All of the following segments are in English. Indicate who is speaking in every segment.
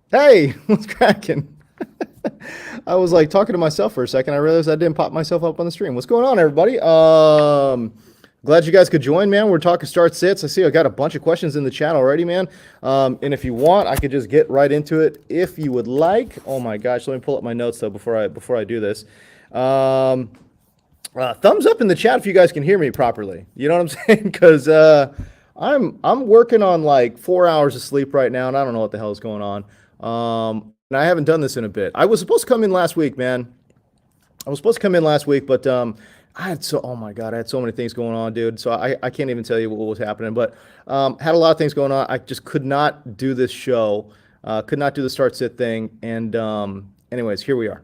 Speaker 1: Hey, what's cracking? I was like talking to myself for a second. I realized I didn't pop myself up on the stream. What's going on, everybody? Glad you guys could join, man. We're talking start sits. I see I got a bunch of questions in the chat already, man. And if you want, I could just get right into it if you would like. Oh my gosh, let me pull up my notes though before I do this. Um, Thumbs up in the chat if you guys can hear me properly. You know what I'm saying? Because I'm working on like 4 hours of sleep right now, and I don't know what the hell is going on. And I haven't done this in a bit. I was supposed to come in last week, man. I was supposed to come in last week, but I had oh my god, I had so many things going on, dude. So I can't even tell you what was happening. But had a lot of things going on. I just could not do this show, could not do the start sit thing. And anyways, here we are.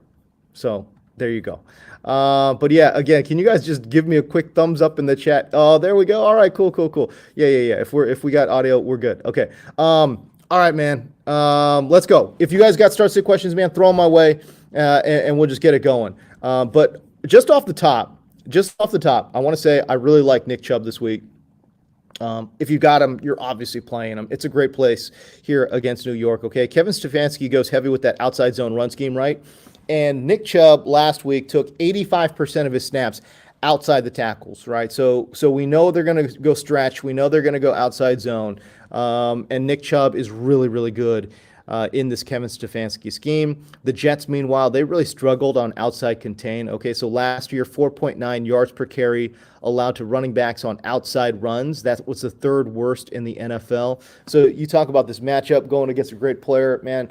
Speaker 1: So there you go. But yeah, again, can you guys just give me a quick thumbs up in the chat? Oh, there we go. All right, cool, cool, cool. Yeah, yeah, yeah. If we got audio, we're good. Okay. All right, man. Let's go. If you guys got start sit questions, man, throw them my way, and we'll just get it going. But just off the top, I want to say I really like Nick Chubb this week. If you got him, you're obviously playing him. It's a great place here against New York. Okay, Kevin Stefanski goes heavy with that outside zone run scheme, right? And Nick Chubb last week took 85% of his snaps outside the tackles, right? So we know they're going to go stretch. We know they're going to go outside zone. And Nick Chubb is really, really good in this Kevin Stefanski scheme. The Jets, meanwhile, they really struggled on outside contain. Okay, so last year, 4.9 yards per carry allowed to running backs on outside runs. That was the third worst in the NFL. So you talk about this matchup going against a great player, man.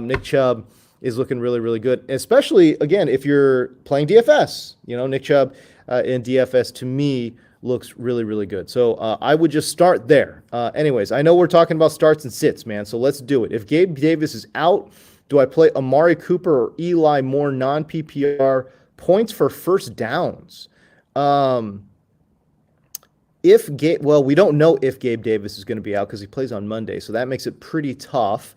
Speaker 1: Nick Chubb is looking really, really good, especially, again, if you're playing DFS. You know, Nick Chubb in DFS, to me, looks really, really good. So I would just start there. Anyways, I know we're talking about starts and sits, man, so let's do it. If Gabe Davis is out, do I play Amari Cooper or Eli Moore non-PPR points for first downs? Well, we don't know if Gabe Davis is going to be out because he plays on Monday, so that makes it pretty tough.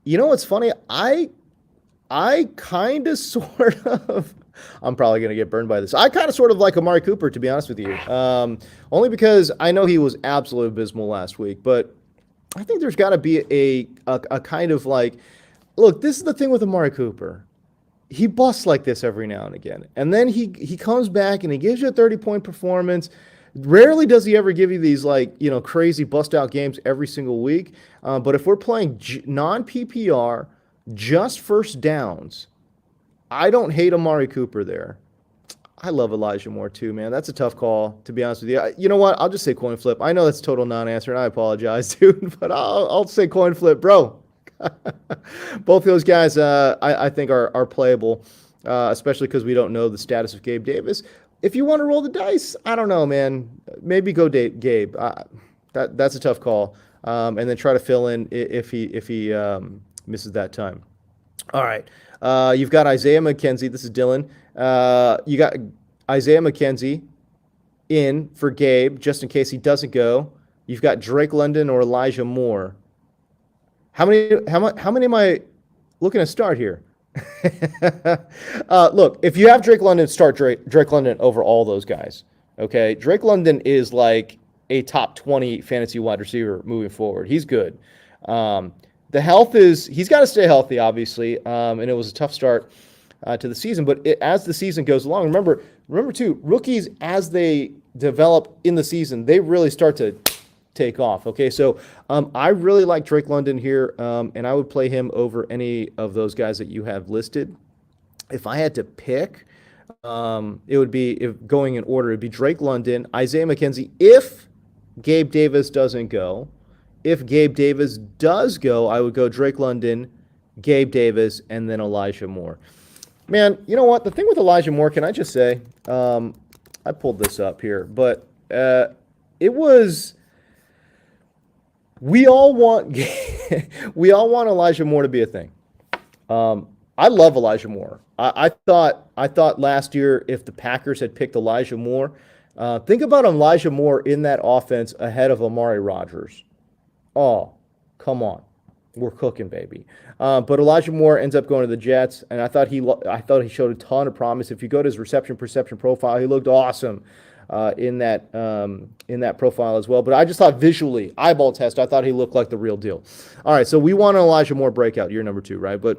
Speaker 1: You know what's funny? I kind of sort of. I'm probably going to get burned by this. I kind of sort of like Amari Cooper, to be honest with you. Only because I know he was absolutely abysmal last week, but I think there's got to be a kind of like, look, this is the thing with Amari Cooper. He busts like this every now and again. And then he comes back and he gives you a 30-point performance. Rarely does he ever give you these like, crazy bust out games every single week. But if we're playing non PPR, just first downs, I don't hate Amari Cooper there. I love Elijah Moore too, man. That's a tough call, to be honest with you. You know what? I'll just say coin flip. I know that's a total non-answer, and I apologize, dude, but I'll say coin flip, bro. Both of those guys, I think, are playable, especially because we don't know the status of Gabe Davis. If you want to roll the dice, I don't know, man. Maybe go Gabe. That's a tough call, and then try to fill in if he misses that time. All right. You've got Isaiah McKenzie. This is Dylan. You got Isaiah McKenzie in for Gabe, just in case he doesn't go. You've got Drake London or Elijah Moore. How many am I looking to start here? Look, if you have Drake London, start Drake London over all those guys. Okay, Drake London is like a top 20 fantasy wide receiver moving forward. He's good. The health he's got to stay healthy, obviously, and it was a tough start to the season. But as the season goes along, remember too, rookies, as they develop in the season, they really start to take off. Okay, so I really like Drake London here, and I would play him over any of those guys that you have listed. If I had to pick, it would be, if going in order, it'd be Drake London, Isaiah McKenzie, if Gabe Davis doesn't go. If Gabe Davis does go, I would go Drake London, Gabe Davis, and then Elijah Moore. Man, you know what? The thing with Elijah Moore, can I just say, I pulled this up here, but it was, we all want we all want Elijah Moore to be a thing. I love Elijah Moore. I thought last year, if the Packers had picked Elijah Moore, think about Elijah Moore in that offense ahead of Amari Rodgers. Oh, come on. We're cooking, baby. But Elijah Moore ends up going to the Jets, and I thought he showed a ton of promise. If you go to his reception perception profile, he looked awesome. in that profile as well. But I just thought visually, eyeball test, I thought he looked like the real deal. All right, so we want an Elijah Moore breakout, year number 2, right? But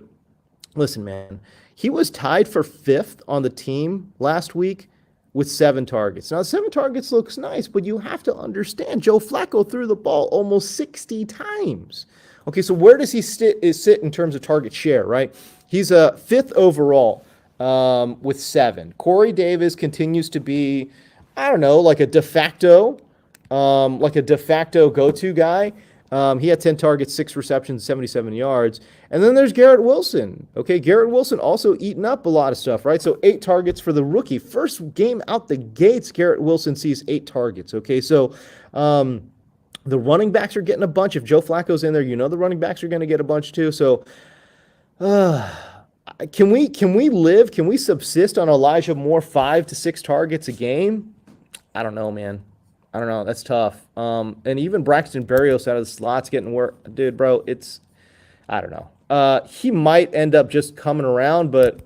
Speaker 1: listen, man, he was tied for 5th on the team last week with 7 targets. Now, 7 targets looks nice, but you have to understand Joe Flacco threw the ball almost 60 times. Okay, so where does he sit in terms of target share, right? He's a 5th overall with 7. Corey Davis continues to be, I don't know, like a de facto go-to guy. He had 10 targets, 6 receptions, 77 yards. And then there's Garrett Wilson. Okay, Garrett Wilson also eating up a lot of stuff, right? So 8 targets for the rookie. First game out the gates, Garrett Wilson sees 8 targets. Okay, so the running backs are getting a bunch. If Joe Flacco's in there, you know the running backs are going to get a bunch too. So can we live? Can we subsist on Elijah Moore 5 to 6 targets a game? I don't know, man. I don't know. That's tough. And even Braxton Berrios out of the slots getting work. Dude, bro, I don't know. He might end up just coming around, but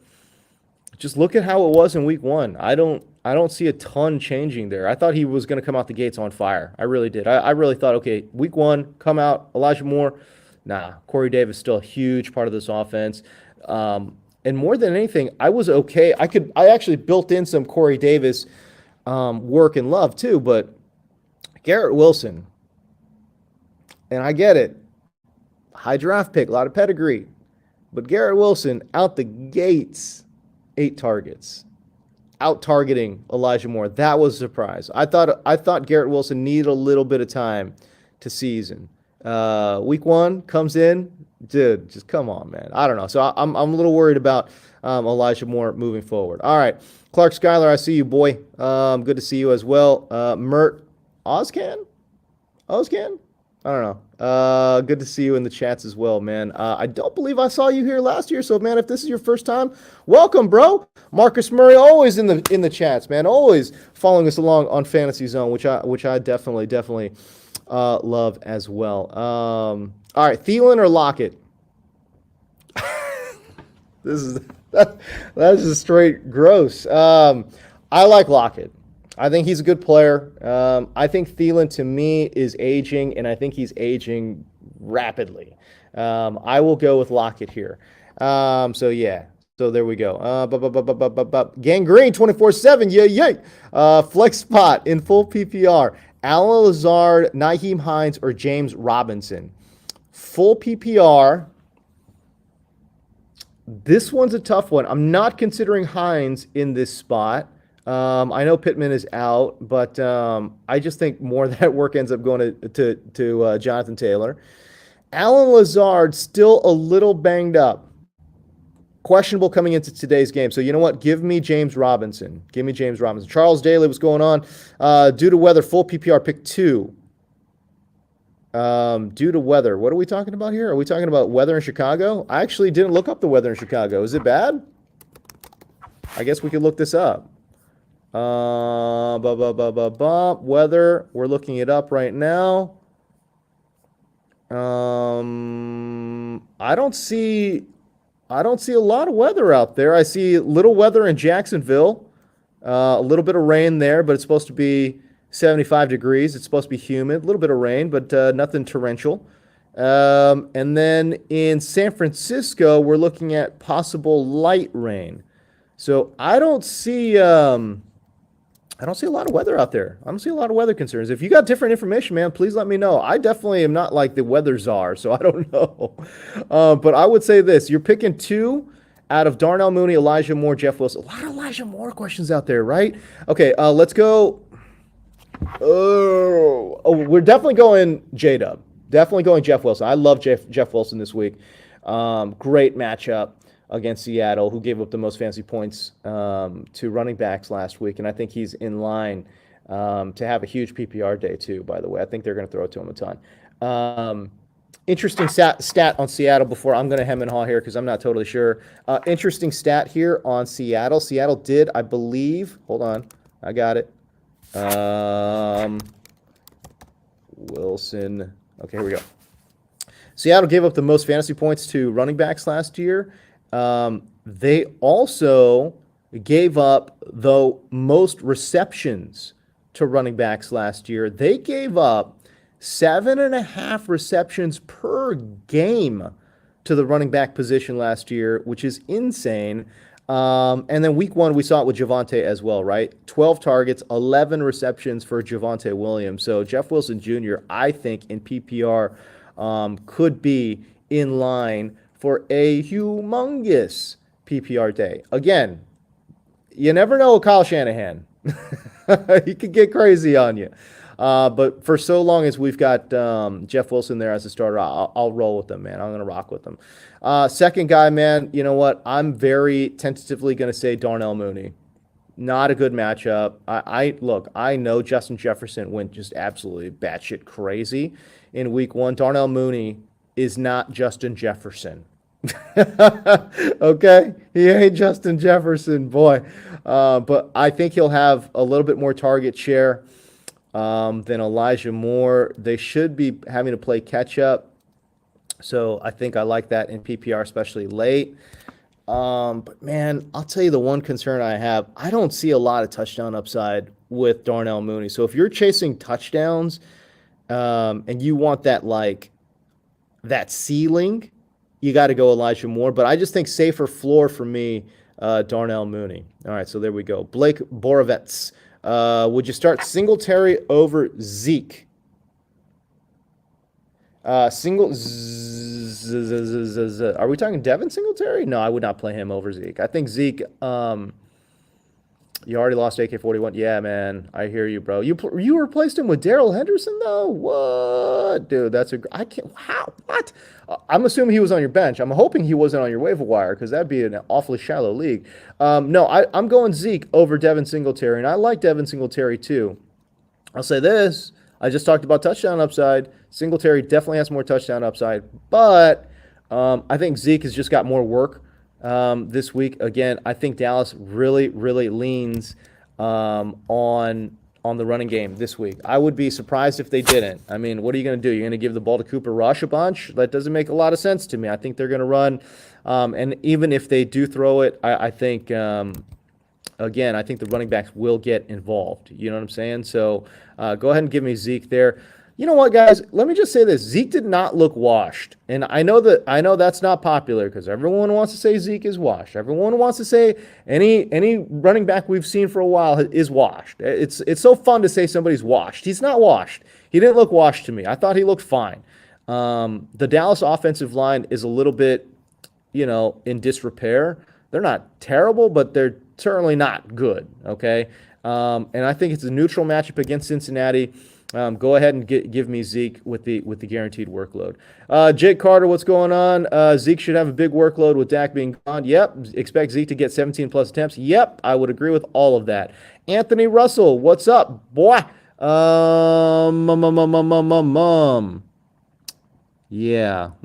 Speaker 1: just look at how it was in week 1. I don't see a ton changing there. I thought he was going to come out the gates on fire. I really did. I really thought, okay, week 1, come out, Elijah Moore. Nah, Corey Davis still a huge part of this offense. And more than anything, I was okay. I actually built in some Corey Davis work and love too, but Garrett Wilson, and I get it, high draft pick, a lot of pedigree, but Garrett Wilson out the gates, 8 targets, out targeting Elijah Moore. That was a surprise. I thought Garrett Wilson needed a little bit of time to season. Week 1 comes in, dude, just come on, man. I don't know. So I'm a little worried about Elijah Moore moving forward. All right, Clark Schuyler, I see you, boy. Good to see you as well. Mert Ozcan? I don't know. Good to see you in the chats as well, man. I don't believe I saw you here last year, so man, if this is your first time, welcome, bro. Marcus Murray always in the chats, man. Always following us along on Fantasy Zone, which I definitely love as well. All right, Thielen or Lockett? That is just straight gross. I like Lockett. I think he's a good player. I think Thielen, to me, is aging, and I think he's aging rapidly. I will go with Lockett here. So, yeah. So, there we go. Gangrene 24/7. Yay. Flex spot in full PPR. Allen Lazard, Nyheim Hines, or James Robinson. Full PPR. This one's a tough one. I'm not considering Hines in this spot. I know Pittman is out, but I just think more of that work ends up going to Jonathan Taylor. Allen Lazard still a little banged up. Questionable coming into today's game. So you know what? Give me James Robinson. Charles Daly, what's going on? Due to weather, full PPR pick 2. Due to weather. What are we talking about here? Are we talking about weather in Chicago? I actually didn't look up the weather in Chicago. Is it bad? I guess we could look this up. Weather. We're looking it up right now. I don't see a lot of weather out there. I see little weather in Jacksonville. A little bit of rain there, but it's supposed to be 75 degrees. It's supposed to be humid. A little bit of rain, but nothing torrential. And then in San Francisco, we're looking at possible light rain. So I don't see a lot of weather out there. I don't see a lot of weather concerns. If you got different information, man, please let me know. I definitely am not like the weather czar, so I don't know. But I would say this. You're picking 2 out of Darnell Mooney, Elijah Moore, Jeff Wilson. A lot of Elijah Moore questions out there, right? Okay, let's go. Oh, we're definitely going J-Dub. Definitely going Jeff Wilson. I love Jeff Wilson this week. Great matchup against Seattle, who gave up the most fantasy points to running backs last week. And I think he's in line to have a huge PPR day, too, by the way. I think they're going to throw it to him a ton. Interesting stat on Seattle before I'm going to hem and haw here because I'm not totally sure. Interesting stat here on Seattle. Seattle did, I believe, hold on, I got it. Wilson. Okay, here we go. Seattle gave up the most fantasy points to running backs last year. They also gave up the most receptions to running backs last year. They gave up 7.5 receptions per game to the running back position last year, which is insane. And then week one, we saw it with Javonte as well, right? 12 targets, 11 receptions for Javonte Williams. So Jeff Wilson Jr., I think, in PPR could be in line for a humongous PPR day. Again, you never know with Kyle Shanahan. He could get crazy on you. But for so long as we've got Jeff Wilson there as a starter, I'll roll with them, man. I'm going to rock with them. Second guy, man, you know what? I'm very tentatively going to say Darnell Mooney. Not a good matchup. Look, I know Justin Jefferson went just absolutely batshit crazy in week one. Darnell Mooney is not Justin Jefferson. Okay? He ain't Justin Jefferson, boy. But I think he'll have a little bit more target share than Elijah Moore. They should be having to play catch up. So I think I like that in PPR, especially late. But man, I'll tell you the one concern I have. I don't see a lot of touchdown upside with Darnell Mooney. So if you're chasing touchdowns and you want that ceiling, you got to go Elijah Moore. But I just think safer floor for me, Darnell Mooney. All right, so there we go. Blake Borovets. Would you start Singletary over Zeke? Are we talking Devin Singletary? No, I would not play him over Zeke. I think Zeke, you already lost AK-41. Yeah, man, I hear you, bro. You replaced him with Darrell Henderson, though? What? Dude, I can't, how? What? I'm assuming he was on your bench. I'm hoping he wasn't on your waiver wire because that'd be an awfully shallow league. No, I'm going Zeke over Devin Singletary, and I like Devin Singletary, too. I'll say this. I just talked about touchdown upside. Singletary definitely has more touchdown upside, but I think Zeke has just got more work this week. Again, I think Dallas really, really leans on the running game this week. I would be surprised if they didn't. I mean, what are you going to do? You're going to give the ball to Cooper Rush a bunch? That doesn't make a lot of sense to me. I think they're going to run, and even if they do throw it, I think again, I think the running backs will get involved. You know what I'm saying? So go ahead and give me Zeke there. You know what, guys? Let me just say this. Zeke did not look washed. And I know that's not popular because everyone wants to say Zeke is washed. Everyone wants to say any running back we've seen for a while is washed. It's so fun to say somebody's washed. He's not washed. He didn't look washed to me. I thought he looked fine. The Dallas offensive line is a little bit, in disrepair. They're not terrible, but they're certainly not good, okay? And I think it's a neutral matchup against Cincinnati. Go ahead and give me Zeke with the guaranteed workload. Jake Carter, what's going on? Zeke should have a big workload with Dak being gone. Yep. Expect Zeke to get 17-plus attempts. Yep. I would agree with all of that. Anthony Russell, what's up, boy? Yeah.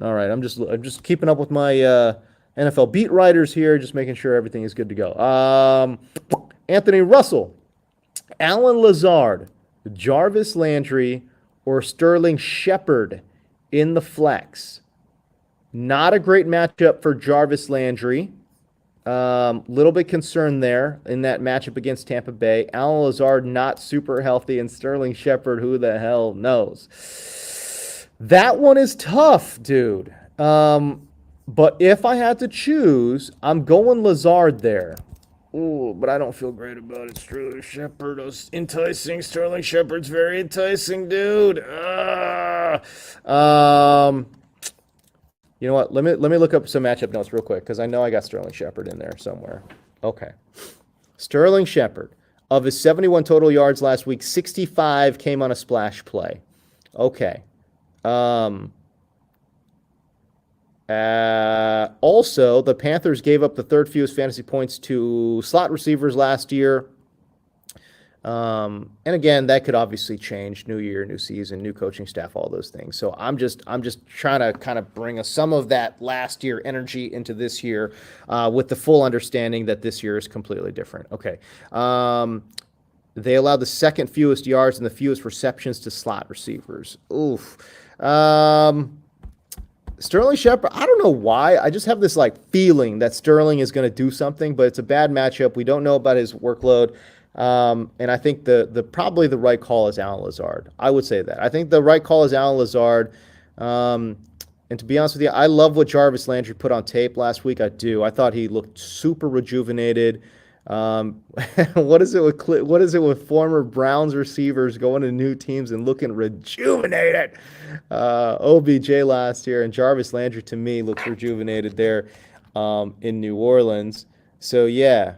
Speaker 1: All right. I'm just keeping up with my NFL beat writers here, just making sure everything is good to go. Anthony Russell, Alan Lazard, Jarvis Landry, or Sterling Shepard in the flex. Not a great matchup for Jarvis Landry. Little bit concerned there in that matchup against Tampa Bay. Alan Lazard not super healthy, and Sterling Shepard, who the hell knows? That one is tough, dude. But if I had to choose, I'm going Lazard there. Ooh, but I don't feel great about it. Sterling Shepard is enticing. Sterling Shepard's very enticing, dude. You know what? Let me look up some matchup notes real quick because I know I got Sterling Shepard in there somewhere. Okay. Sterling Shepard, of his 71 total yards last week, 65 came on a splash play. Okay. Also, the Panthers gave up the third fewest fantasy points to slot receivers last year. And again, that could obviously change. New year, new season, new coaching staff, all those things. So I'm just trying to kind of bring some of that last year energy into this year with the full understanding that this year is completely different. Okay. They allowed the second fewest yards and the fewest receptions to slot receivers. Oof. Sterling Shepard, I don't know why. I just have this feeling that Sterling is going to do something, but it's a bad matchup. We don't know about his workload. And I think the probably the right call is Alan Lazard. I would say that. I think the right call is Alan Lazard. Um, and to be honest with you, I love what Jarvis Landry put on tape last week. I do. I thought he looked super rejuvenated. Um, what is it with former Browns receivers going to new teams and looking rejuvenated? OBJ last year and Jarvis Landry to me looks rejuvenated there in New Orleans. So yeah.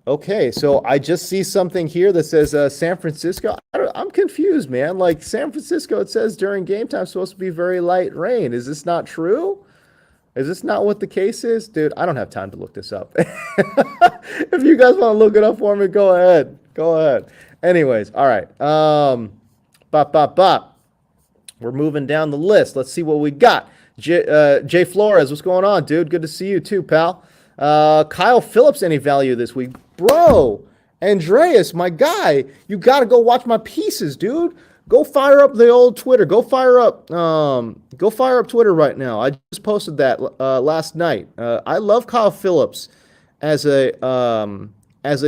Speaker 1: Okay, so I just see something here that says San Francisco. I'm confused, man. Like San Francisco, it says during game time supposed to be very light rain. Is this not true? Is this not what the case is? Dude, I don't have time to look this up. If you guys want to look it up for me, go ahead. Go ahead. Anyways, all right. Bop, bop, bop. We're moving down the list. Let's see what we got. Jay Flores, what's going on, dude? Good to see you too, pal. Kyle Phillips, any value this week? Bro, Andreas, my guy, you got to go watch my pieces, dude. Go fire up the old Twitter. Go fire up Twitter right now. I just posted that last night. I love Kyle Phillips as a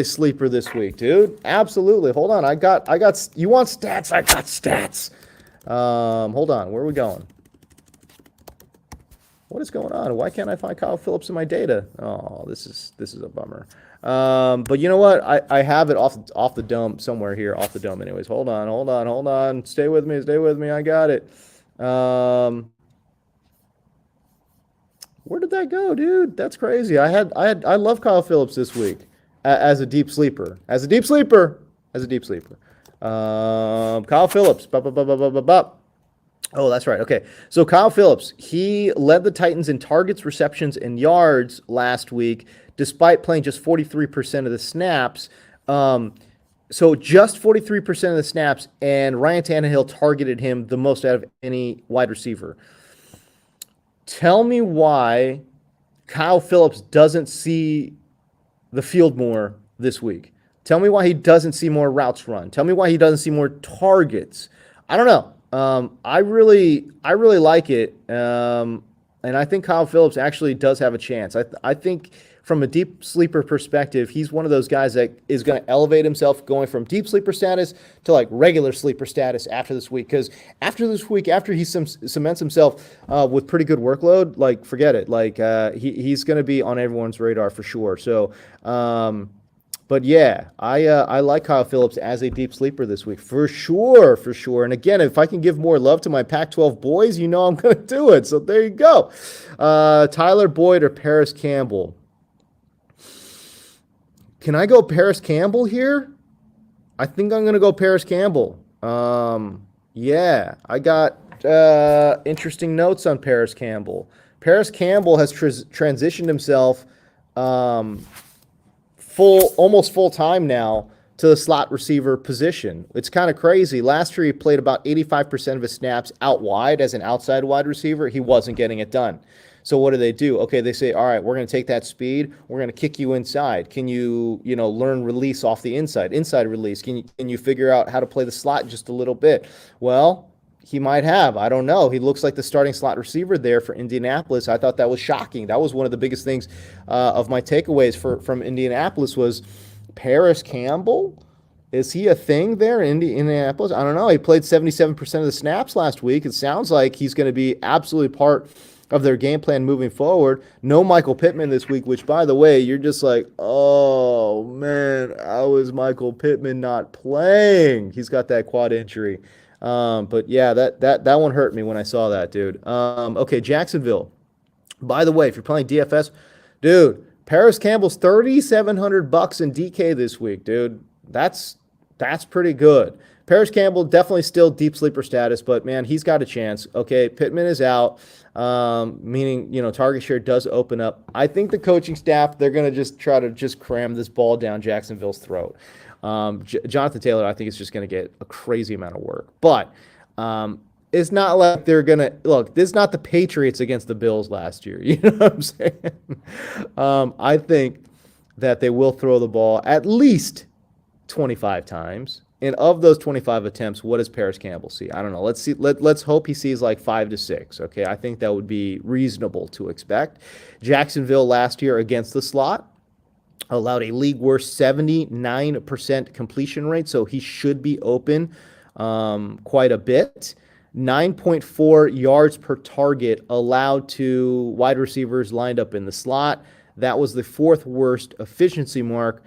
Speaker 1: sleeper this week, dude. Absolutely. Hold on. I got you want stats? I got stats. Hold on. Where are we going? What is going on? Why can't I find Kyle Phillips in my data? Oh, this is a bummer. But you know what? I have it off the dome somewhere here, off the dome. Anyways, hold on. Stay with me. I got it. Where did that go, dude? That's crazy. I love Kyle Phillips this week as a deep sleeper. Kyle Phillips. Bop, bop, bop, bop, bop, bop. Oh, that's right. Okay. So Kyle Phillips, he led the Titans in targets, receptions, and yards last week, despite playing just 43% of the snaps. So just 43% of the snaps, and Ryan Tannehill targeted him the most out of any wide receiver. Tell me why Kyle Phillips doesn't see the field more this week. Tell me why he doesn't see more routes run. Tell me why he doesn't see more targets. I don't know. I really like it, and I think Kyle Phillips actually does have a chance. I think from a deep sleeper perspective, he's one of those guys that is going to elevate himself, going from deep sleeper status to like regular sleeper status after this week. Because after he cements himself with pretty good workload, like forget it. Like he's going to be on everyone's radar for sure. So. But yeah, I like Kyle Phillips as a deep sleeper this week for sure. And again, if I can give more love to my Pac-12 boys, you know I'm going to do it. So there you go. Tyler Boyd or Paris Campbell? Can I go Paris Campbell here? I think I'm going to go Paris Campbell. Yeah, I got interesting notes on Paris Campbell. Paris Campbell has transitioned himself almost full time now to the slot receiver position. It's kind of crazy. Last year he played about 85% of his snaps out wide as an outside wide receiver. He wasn't getting it done. So what do? Okay, they say, all right, we're going to take that speed. We're going to kick you inside. Can you learn release off the inside release? Can you figure out how to play the slot just a little bit? Well, he might have. I don't know. He looks like the starting slot receiver there for Indianapolis. I thought that was shocking. That was one of the biggest things of my takeaways from Indianapolis was Paris Campbell. Is he a thing there in Indianapolis? I don't know. He played 77% of the snaps last week. It sounds like he's going to be absolutely part of their game plan moving forward. No Michael Pittman this week, which, by the way, you're just like, oh, man, how is Michael Pittman not playing? He's got that quad injury. But yeah, that one hurt me when I saw that, dude. Okay, Jacksonville. By the way, if you're playing DFS, dude, Paris Campbell's $3,700 in DK this week, dude. That's pretty good. Paris Campbell definitely still deep sleeper status, but man, he's got a chance. Okay, Pittman is out, meaning target share does open up. I think the coaching staff, they're gonna just try to cram this ball down Jacksonville's throat. Jonathan Taylor, I think, is just going to get a crazy amount of work. But it's not like they're going to – look, this is not the Patriots against the Bills last year. You know what I'm saying? I think that they will throw the ball at least 25 times. And of those 25 attempts, what does Paris Campbell see? I don't know. Let's see. Let's hope he sees like 5 to 6. Okay, I think that would be reasonable to expect. Jacksonville last year against the slot, allowed a league worst 79% completion rate, so he should be open quite a bit. 9.4 yards per target allowed to wide receivers lined up in the slot. That was the fourth worst efficiency mark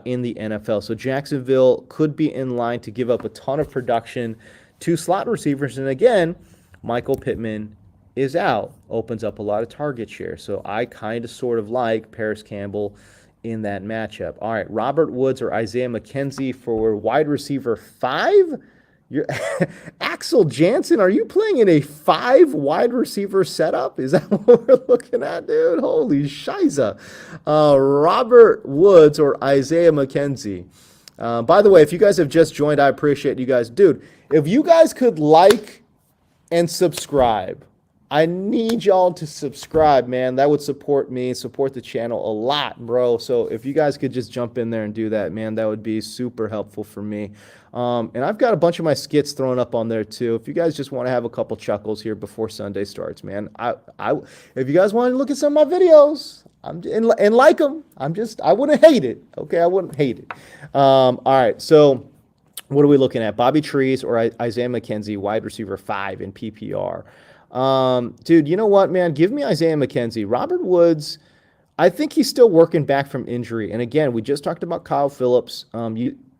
Speaker 1: in the NFL. So Jacksonville could be in line to give up a ton of production to slot receivers. And again, Michael Pittman is out, opens up a lot of target share. So I kind of sort of like Paris Campbell in that matchup. All right, Robert Woods or Isaiah McKenzie for wide receiver 5. You're Axel Jansen, are you playing in a 5 wide receiver setup? Is that what we're looking at, dude? Holy shiza. Robert Woods or Isaiah McKenzie. By the way, if you guys have just joined, I appreciate you guys. Dude, if you guys could like and subscribe, I need y'all to subscribe, man. That would support me, support the channel a lot, bro. So if you guys could just jump in there and do that, man, that would be super helpful for me. And I've got a bunch of my skits thrown up on there too. If you guys just want to have a couple chuckles here before Sunday starts, man, if you guys want to look at some of my videos, and like them, I wouldn't hate it. Okay, I wouldn't hate it. All right, so what are we looking at? Bobby Trees or Isaiah McKenzie, wide receiver 5 in PPR. Dude, you know what, man? Give me Isaiah McKenzie. Robert Woods, I think he's still working back from injury. And again, we just talked about Kyle Phillips,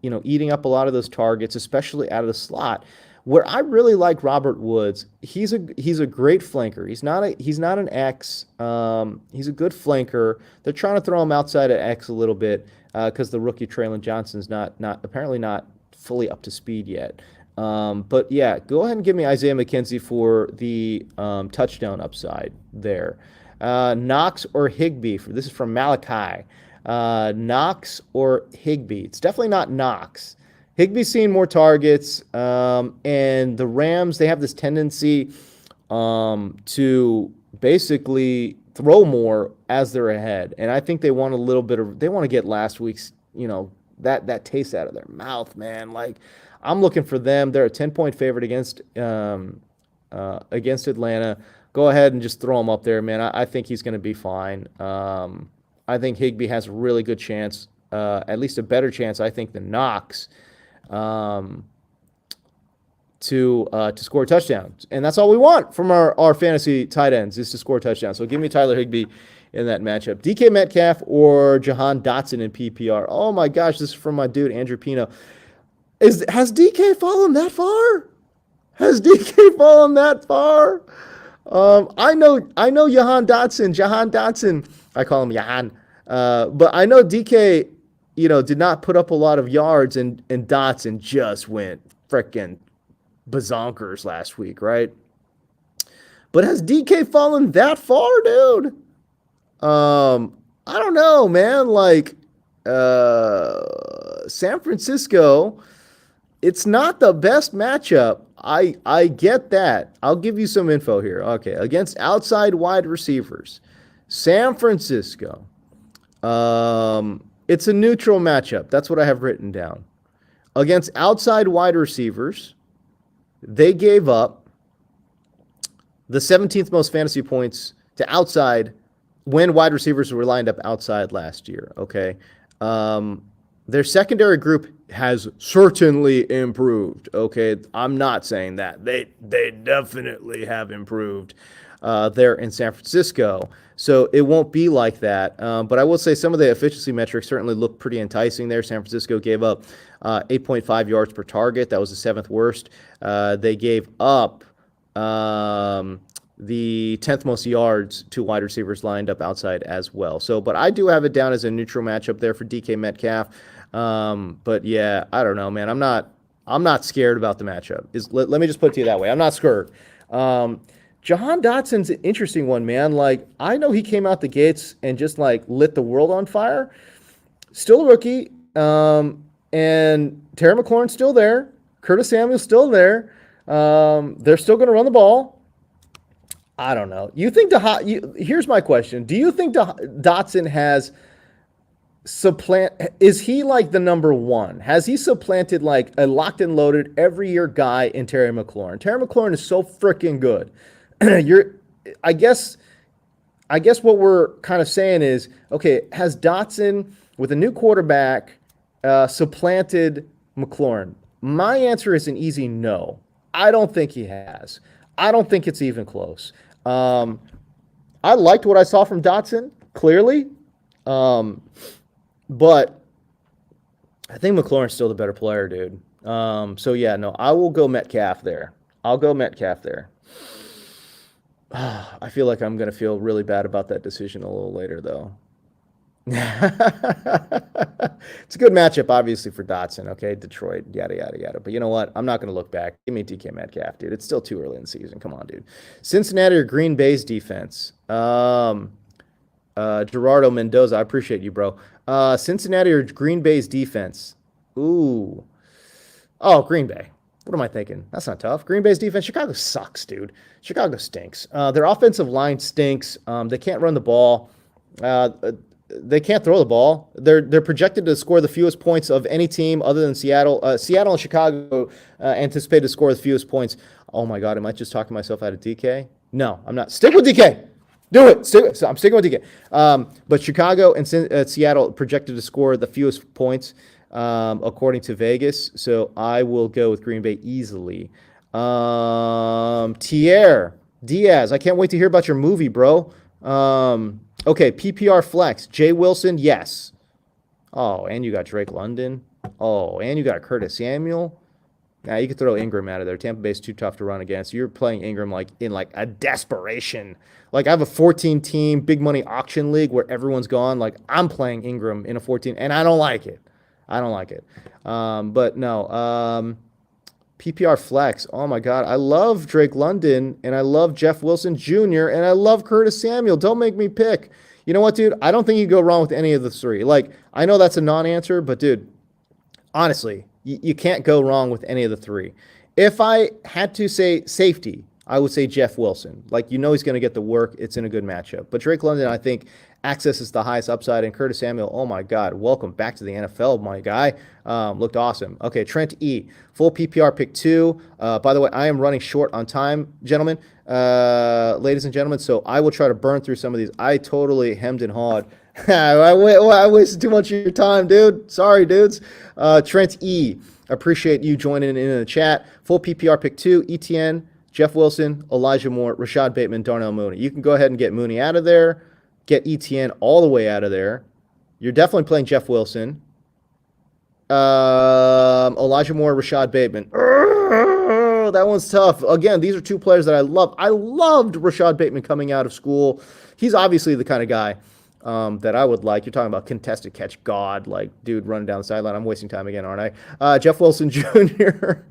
Speaker 1: eating up a lot of those targets, especially out of the slot. Where I really like Robert Woods, he's a great flanker. He's not an X. He's a good flanker. They're trying to throw him outside of X a little bit because the rookie Traylon Johnson's apparently not fully up to speed yet. But yeah, go ahead and give me Isaiah McKenzie for the touchdown upside there. Knox or Higbee? This is from Malachi. Knox or Higbee? It's definitely not Knox. Higbee's seen more targets, and the Rams, they have this tendency to basically throw more as they're ahead. And I think they want to get last week's, that taste out of their mouth, man. Like, I'm looking for them. They're a 10-point favorite against Atlanta. Go ahead and just throw him up there, man. I think he's going to be fine. I think Higbee has a really good chance, at least a better chance, I think, than Knox to score touchdowns. And that's all we want from our fantasy tight ends is to score touchdowns. So give me Tyler Higbee in that matchup. DK Metcalf or Jahan Dotson in PPR. Oh, my gosh, this is from my dude, Andrew Pino. Has DK fallen that far? I know Jahan Dotson. I call him Jahan. But I know DK, did not put up a lot of yards, and Dotson just went frickin' bazonkers last week, right? But has DK fallen that far, dude? I don't know, man. Like, San Francisco, it's not the best matchup. I get that. I'll give you some info here. Okay, against outside wide receivers, San Francisco. It's a neutral matchup. That's what I have written down. Against outside wide receivers, they gave up the 17th most fantasy points to outside when wide receivers were lined up outside last year. Okay. Their secondary group has certainly improved. Okay, I'm not saying that. They definitely have improved there in San Francisco. So it won't be like that. But I will say some of the efficiency metrics certainly look pretty enticing there. San Francisco gave up 8.5 yards per target. That was the 7th worst. They gave up the 10th most yards to wide receivers lined up outside as well. So, but I do have it down as a neutral matchup there for DK Metcalf. But yeah, I don't know, man. I'm not scared about the matchup. Let me just put it to you that way. I'm not scared. Jahan Dotson's an interesting one, man. Like, I know he came out the gates and just like lit the world on fire. Still a rookie. And Terry McLaurin's still there. Curtis Samuel's still there. They're still going to run the ball. I don't know. Here's my question. Do you think Dotson has is he like the number one? Has he supplanted like a locked and loaded every year guy in Terry McLaurin? Terry McLaurin is so freaking good. I guess what we're kind of saying is, okay, has Dotson with a new quarterback, supplanted McLaurin? My answer is an easy no. I don't think he has. I don't think it's even close. Um, I liked what I saw from Dotson, clearly, um, but I think McLaurin's still the better player, dude. So yeah, no, I will go Metcalf there. I'll go Metcalf there. I feel like I'm gonna feel really bad about that decision a little later, though. It's a good matchup, obviously, for Dotson. Okay, Detroit, yada yada yada. But you know what? I'm not going to look back. Give me DK Metcalf, dude. It's still too early in the season. Come on, dude. Cincinnati or Green Bay's defense? Gerardo Mendoza, I appreciate you, bro. Cincinnati or Green Bay's defense? Ooh, oh, Green Bay. What am I thinking? That's not tough. Green Bay's defense. Chicago sucks, dude. Chicago stinks. Their offensive line stinks. They can't run the ball. Uh, they can't throw the ball. They're projected to score the fewest points of any team other than Seattle. Seattle and Chicago anticipated to score the fewest points. Oh my God, am I just talking myself out of DK? No, I'm not. Stick with DK. Do it. So I'm sticking with DK. But Chicago and Seattle projected to score the fewest points according to Vegas. So I will go with Green Bay easily. Tier Diaz, I can't wait to hear about your movie, bro. Okay, PPR flex. Jay Wilson, yes. Oh, and you got Drake London. Oh, and you got Curtis Samuel. Now you could throw Ingram out of there. Tampa Bay's too tough to run against. You're playing Ingram like in like a desperation. Like I have a 14 team big money auction league where everyone's gone. Like I'm playing Ingram in a 14, and I don't like it. I don't like it. But no. PPR flex. Oh my God. I love Drake London and I love Jeff Wilson Jr. and I love Curtis Samuel. Don't make me pick. You know what, dude? I don't think you go wrong with any of the three. Like, I know that's a non answer, but dude, honestly, you can't go wrong with any of the three. If I had to say safety, I would say Jeff Wilson. Like, you know he's going to get the work. It's in a good matchup. But Drake London, I think, accesses the highest upside. And Curtis Samuel, oh my God, welcome back to the NFL, my guy. Looked awesome. Okay, Trent E. Full PPR pick 2. By the way, I am running short on time, gentlemen, ladies and gentlemen. So I will try to burn through some of these. I totally hemmed and hawed. I wasted too much of your time, dude. Sorry, dudes. Trent E. Appreciate you joining in the chat. Full PPR pick 2. ETN. Jeff Wilson, Elijah Moore, Rashad Bateman, Darnell Mooney. You can go ahead and get Mooney out of there, get ETN all the way out of there. You're definitely playing Jeff Wilson. Elijah Moore, Rashad Bateman. That one's tough. Again, these are two players that I love. I loved Rashad Bateman coming out of school. He's obviously the kind of guy that I would like. You're talking about contested catch god, like dude running down the sideline. I'm wasting time again, aren't I? Jeff Wilson Jr.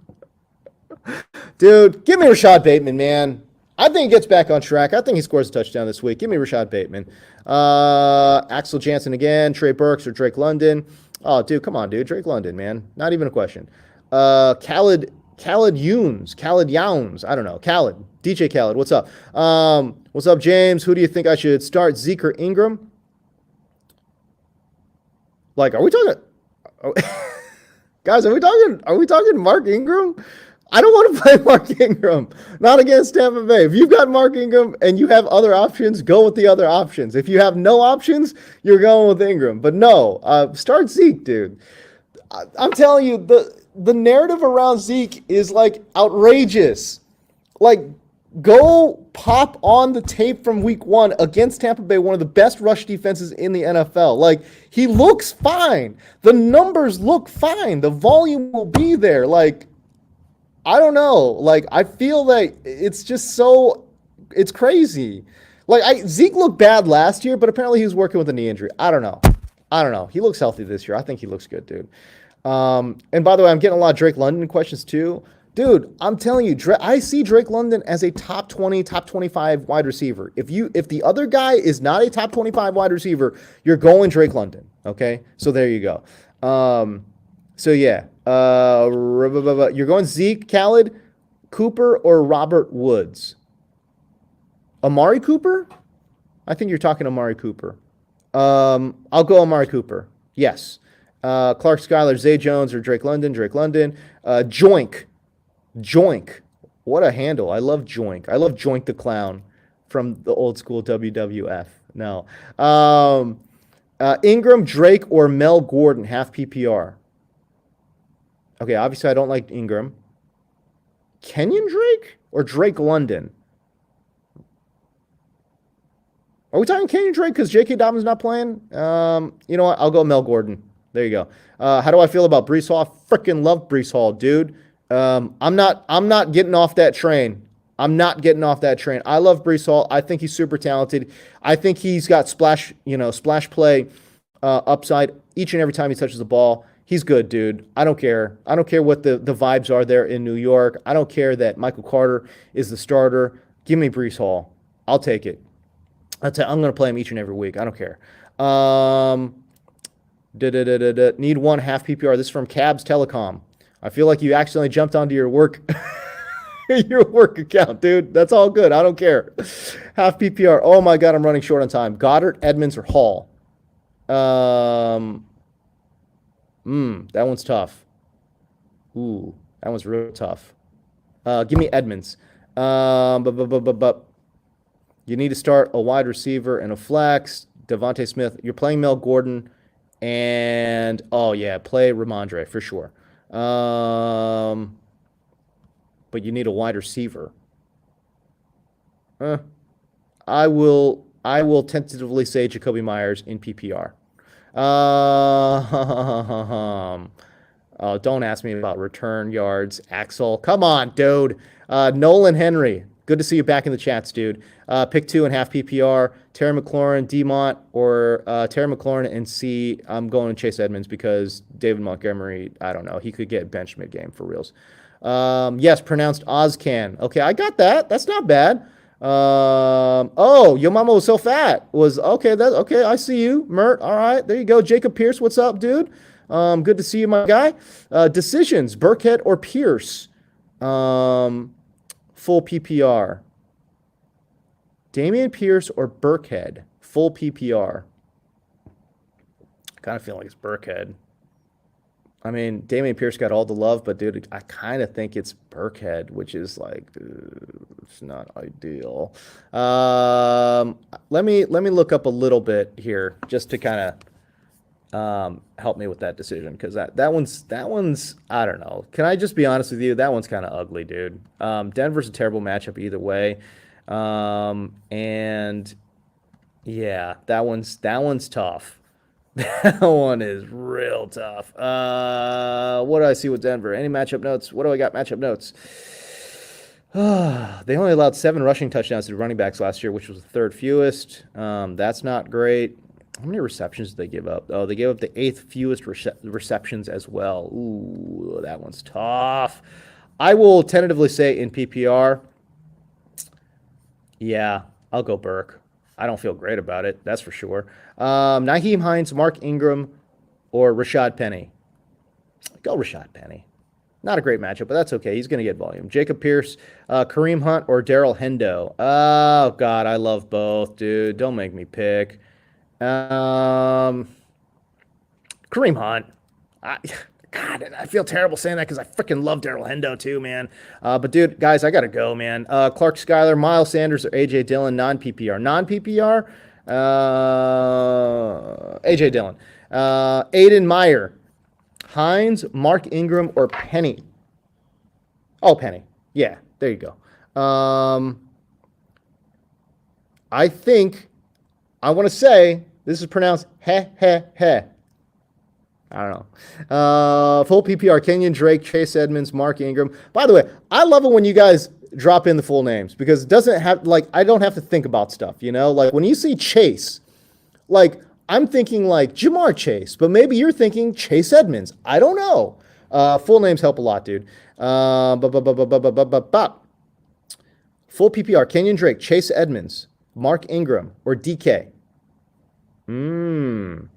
Speaker 1: Dude, give me Rashad Bateman, man. I think he gets back on track. I think he scores a touchdown this week. Give me Rashad Bateman. Axel Jansen again, Trey Burks or Drake London. Oh, dude, come on, dude. Drake London, man. Not even a question. Khaled Youns. I don't know. DJ Khaled, what's up? What's up, James? Who do you think I should start, Zeke or Ingram? Like, are we talking? Guys, are we talking Mark Ingram? I don't want to play Mark Ingram. Not against Tampa Bay. If you've got Mark Ingram and you have other options, go with the other options. If you have no options, you're going with Ingram. But no, start Zeke, dude. I'm telling you, the narrative around Zeke is like outrageous. Like, go pop on the tape from week 1 against Tampa Bay, one of the best rush defenses in the NFL. Like, he looks fine. The numbers look fine. The volume will be there. Like, I don't know. Like, I feel like it's just so, it's crazy. Like, Zeke looked bad last year, but apparently he was working with a knee injury. I don't know. He looks healthy this year. I think he looks good, dude. And by the way, I'm getting a lot of Drake London questions too. Dude, I'm telling you, I see Drake London as a top 20, top 25 wide receiver. If the other guy is not a top 25 wide receiver, you're going Drake London. Okay? So there you go. So yeah. You're going Zeke, Khaled, Cooper, or Robert Woods? Amari Cooper? I think you're talking Amari Cooper. I'll go Amari Cooper. Yes. Clark Schuyler, Zay Jones, or Drake London. Joink. What a handle. I love Joink. I love Joink the Clown from the old school WWF. No. Ingram, Drake, or Mel Gordon, half PPR. Okay, obviously I don't like Ingram. Kenyon Drake or Drake London? Are we talking Kenyon Drake because J.K. Dobbins not playing? You know what? I'll go Mel Gordon. There you go. How do I feel about Breece Hall? I freaking love Breece Hall, dude. I'm not getting off that train. I'm not getting off that train. I love Breece Hall. I think he's super talented. I think he's got splash play upside each and every time he touches the ball. He's good, dude. I don't care. I don't care what the vibes are there in New York. I don't care that Michael Carter is the starter. Give me Breece Hall. I'll take it. I'm going to play him each and every week. I don't care. Need one half PPR. This is from Cabs Telecom. I feel like you accidentally jumped onto your work your work account, dude. That's all good. I don't care. Half PPR. Oh my God, I'm running short on time. Goddard, Edmonds, or Hall? That one's tough. Ooh, that one's real tough. Give me Edmonds. But you need to start a wide receiver and a flex. Devontae Smith. You're playing Mel Gordon, and oh yeah, play Ramondre for sure. But you need a wide receiver. I will tentatively say Jacoby Myers in PPR. Oh, don't ask me about return yards, Axel. Come on, dude. Nolan Henry. Good to see you back in the chats, dude. Pick 2 and half PPR. Terry McLaurin, Demont, or Terry McLaurin and C. I'm going to Chase Edmonds because David Montgomery, I don't know. He could get benched mid-game for reals. Yes, pronounced Ozcan. Okay, I got that. That's not bad. Oh, your mama was so fat. Was okay. That's okay. I see you, Mert. All right, there you go. Jacob Pierce, what's up, dude? Good to see you, my guy. Decisions: Burkhead or Pierce? Full PPR. Damian Pierce or Burkhead? Full PPR. I kind of feel like it's Burkhead. I mean, Damian Pierce got all the love, but dude, I kind of think it's Burkhead, which is like it's not ideal. Let me look up a little bit here just to kind of help me with that decision because that one's I don't know. Can I just be honest with you? That one's kind of ugly, dude. Denver's a terrible matchup either way, and yeah, that one's tough. That one is real tough. What do I see with Denver? Any matchup notes? What do I got? Matchup notes. They only allowed 7 rushing touchdowns to running backs last year, which was the 3rd fewest. That's not great. How many receptions did they give up? Oh, they gave up the 8th fewest receptions as well. Ooh, that one's tough. I will tentatively say in PPR, yeah, I'll go Burke. I don't feel great about it, that's for sure. Nyheim Hines, Mark Ingram, or Rashad Penny? Go Rashad Penny. Not a great matchup, but that's okay. He's going to get volume. Jacob Pierce, Kareem Hunt, or Darrell Hendo? Oh, God, I love both, dude. Don't make me pick. Kareem Hunt. God, I feel terrible saying that because I freaking love Darrell Hendo too, man. But dude, guys, I gotta go, man. Clark Schuyler, Miles Sanders, or AJ Dillon, non-PPR. Non-PPR, AJ Dillon. Aiden Meyer, Hines, Mark Ingram, or Penny. Oh, Penny. Yeah, there you go. I think I want to say this is pronounced he. I don't know. Full PPR, Kenyon Drake, Chase Edmonds, Mark Ingram. By the way, I love it when you guys drop in the full names because it doesn't have, like, I don't have to think about stuff, you know? Like, when you see Chase, like, I'm thinking, like, Jamar Chase, but maybe you're thinking Chase Edmonds. I don't know. Full names help a lot, dude. Full PPR, Kenyon Drake, Chase Edmonds, Mark Ingram, or DK. Full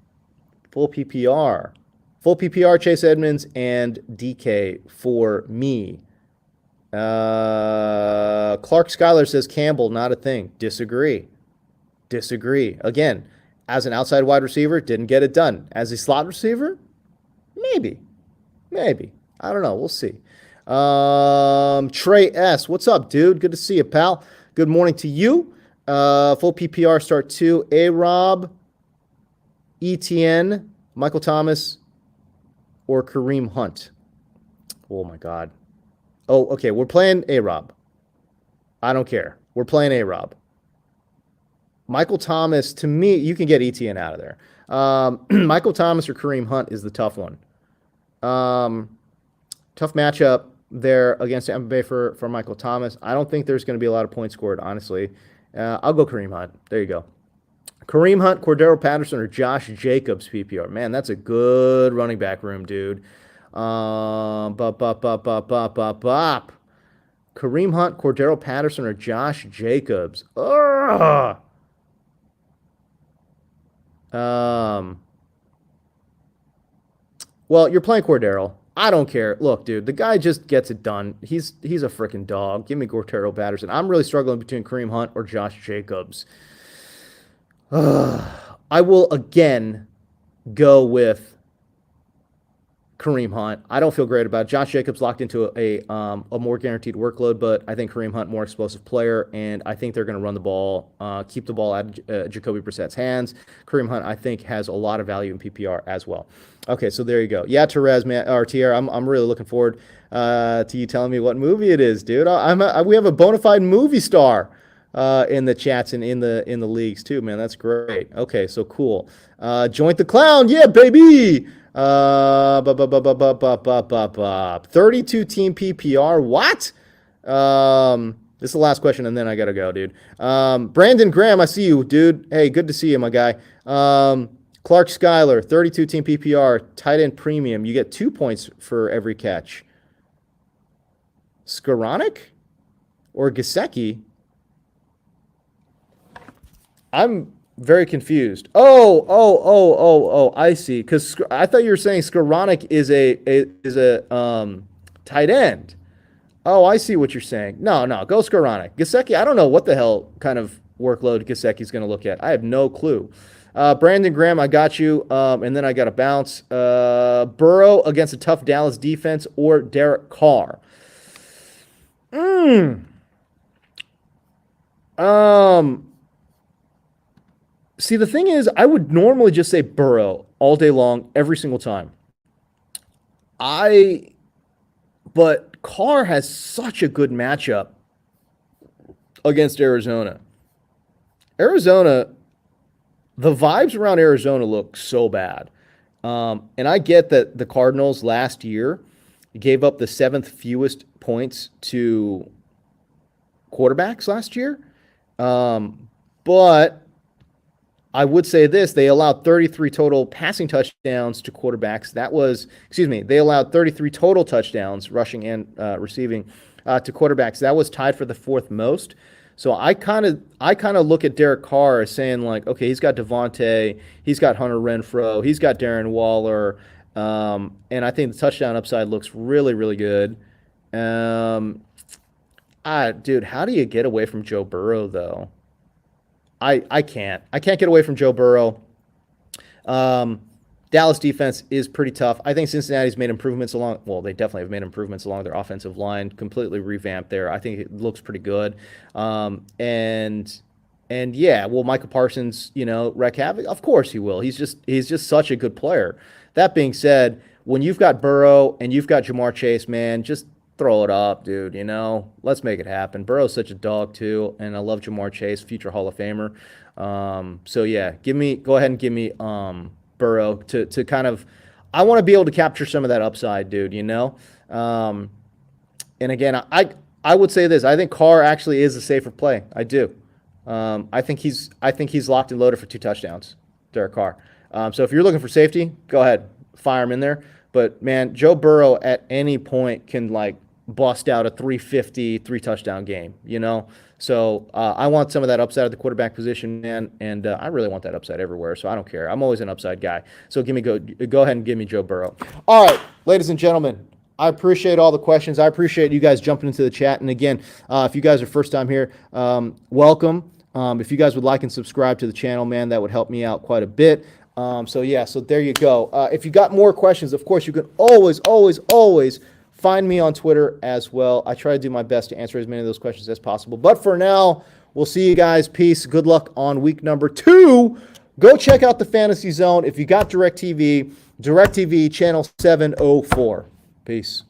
Speaker 1: PPR. Full PPR, Chase Edmonds, and DK for me. Clark Schuyler says Campbell, not a thing. Disagree. Again, as an outside wide receiver, didn't get it done. As a slot receiver, maybe. I don't know. We'll see. Trey S. What's up, dude? Good to see you, pal. Good morning to you. Full PPR, start 2. A-Rob. ETN, Michael Thomas, or Kareem Hunt? Oh, my God. Oh, okay. We're playing A-Rob. I don't care. We're playing A-Rob. Michael Thomas, to me, you can get ETN out of there. Michael Thomas or Kareem Hunt is the tough one. Tough matchup there against Tampa Bay for Michael Thomas. I don't think there's going to be a lot of points scored, honestly. I'll go Kareem Hunt. There you go. Kareem Hunt, Cordero Patterson, or Josh Jacobs PPR. Man, that's a good running back room, dude. Bop. Kareem Hunt, Cordero Patterson, or Josh Jacobs. Ugh. Well, you're playing Cordero. I don't care. Look, dude, the guy just gets it done. He's a freaking dog. Give me Cordero Patterson. I'm really struggling between Kareem Hunt or Josh Jacobs. I will again go with Kareem Hunt. I don't feel great about it. Josh Jacobs locked into a more guaranteed workload, but I think Kareem Hunt more explosive player, and I think they're going to run the ball, keep the ball out of Jacoby Brissett's hands. Kareem Hunt, I think, has a lot of value in PPR as well. Okay, so there you go. Yeah, Therese, man, or Tierra, I'm really looking forward to you telling me what movie it is, dude. We have a bona fide movie star in the chats and in the leagues too, man. That's great. Okay, so cool. Joint the Clown, yeah, baby. 32 team PPR. What? This is the last question, and then I gotta go, dude. Brandon Graham, I see you, dude. Hey, good to see you, my guy. Clark Schuyler, 32 team PPR, tight end premium. You get 2 points for every catch. Skoranek or Gesicki? I'm very confused. Oh, I see. Because I thought you were saying Skoranek is a tight end. Oh, I see what you're saying. No, go Skoranek. Gesicki, I don't know what the hell kind of workload Gesicki's going to look at. I have no clue. Brandon Graham, I got you. And then I got to bounce. Burrow against a tough Dallas defense or Derek Carr. See, the thing is, I would normally just say Burrow all day long, every single time. But Carr has such a good matchup against Arizona. The vibes around Arizona look so bad. And I get that the Cardinals last year gave up the 7th fewest points to quarterbacks last year. But I would say this, they allowed 33 total passing touchdowns to quarterbacks. They allowed 33 total touchdowns, rushing and receiving, to quarterbacks. That was tied for the 4th most. So I kind of look at Derek Carr as saying, like, okay, he's got Devontae, he's got Hunter Renfrow, he's got Darren Waller, and I think the touchdown upside looks really, really good. Dude, how do you get away from Joe Burrow, though? I can't get away from Joe Burrow. Dallas defense is pretty tough. I think Cincinnati's made improvements they definitely have made improvements along their offensive line, completely revamped there. I think it looks pretty good. And yeah, will Micah Parsons, wreak havoc? Of course he will. He's just such a good player. That being said, when you've got Burrow and you've got Jamar Chase, man, just throw it up, dude. Let's make it happen. Burrow's such a dog too, and I love Jamar Chase, future Hall of Famer. So yeah, go ahead and give me Burrow to kind of. I want to be able to capture some of that upside, dude. And again, I would say this. I think Carr actually is a safer play. I do. I think he's locked and loaded for 2 touchdowns, Derek Carr. So if you're looking for safety, go ahead, fire him in there. But man, Joe Burrow at any point can bust out a 350 3-touchdown game. So I want some of that upside at the quarterback position, man, and I really want that upside everywhere. So I don't care. I'm always an upside guy. So go ahead and give me Joe Burrow. All right, ladies and gentlemen, I appreciate all the questions. I appreciate you guys jumping into the chat. And again, if you guys are first time here, welcome. If you guys would like and subscribe to the channel, man, that would help me out quite a bit. So there you go. If you got more questions, of course, you can always find me on Twitter as well. I try to do my best to answer as many of those questions as possible. But for now, we'll see you guys. Peace. Good luck on week number 2. Go check out the Fantasy Zone. If you got DirecTV, DirecTV channel 704. Peace.